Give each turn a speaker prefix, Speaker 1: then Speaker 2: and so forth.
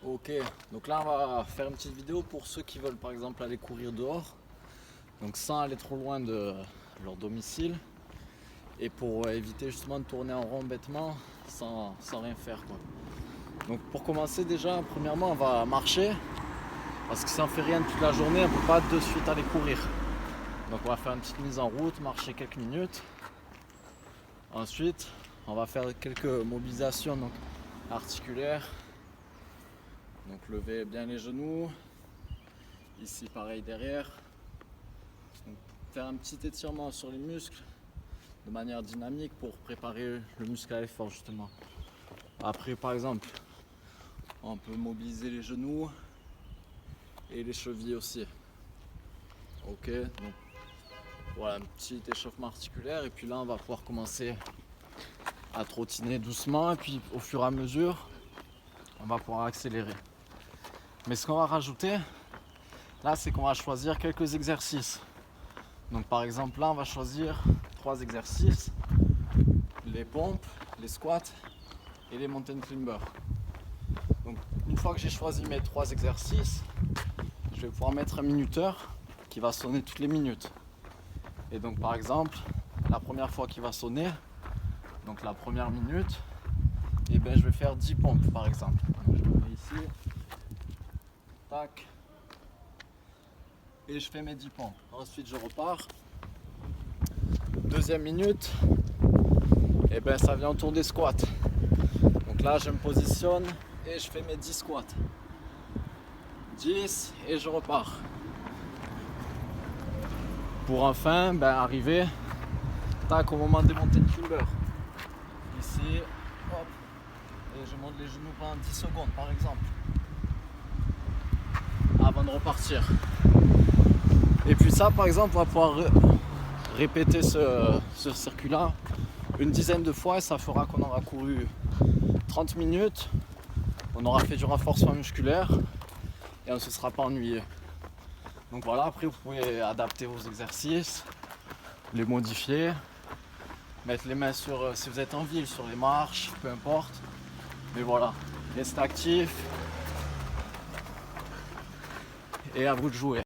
Speaker 1: Ok, donc là on va faire une petite vidéo pour ceux qui veulent par exemple aller courir dehors, donc sans aller trop loin de leur domicile et pour éviter justement de tourner en rond bêtement sans rien faire quoi. Donc pour commencer déjà, premièrement on va marcher parce que si on fait rien toute la journée on ne peut pas de suite aller courir. Donc on va faire une petite mise en route, marcher quelques minutes. Ensuite on va faire quelques mobilisations donc articulaires. Donc lever bien les genoux, ici pareil derrière. Donc, faire un petit étirement sur les muscles de manière dynamique pour préparer le muscle à l'effort justement. Après par exemple, on peut mobiliser les genoux et les chevilles aussi. Ok, donc voilà un petit échauffement articulaire et puis là on va pouvoir commencer à trottiner doucement et puis au fur et à mesure on va pouvoir accélérer. Mais ce qu'on va rajouter là, c'est qu'on va choisir quelques exercices. Donc par exemple là on va choisir 3 exercices, les pompes, les squats et les mountain climbers. Donc une fois que j'ai choisi mes 3 exercices, je vais pouvoir mettre un minuteur qui va sonner toutes les minutes. Et donc par exemple, la première fois qu'il va sonner, donc la première minute, et ben je vais faire 10 pompes par exemple. Donc, je me mets ici, tac, et je fais mes 10 pompes. Ensuite je repars. Deuxième minute, et ben ça vient autour des squats. Donc là je me positionne et je fais mes 10 squats. 10 et je repars. Pour enfin arriver tac, au moment des montées de timber. Ici, hop, et je monte les genoux pendant 10 secondes par exemple. Avant de repartir. Et puis ça par exemple on va pouvoir répéter ce circuit-là une dizaine de fois et ça fera qu'on aura couru 30 minutes, on aura fait du renforcement musculaire et on ne se sera pas ennuyé. Donc voilà, après vous pouvez adapter vos exercices, les modifier, mettre les mains sur, si vous êtes en ville, sur les marches, peu importe. Mais voilà, restez actif et à vous de jouer.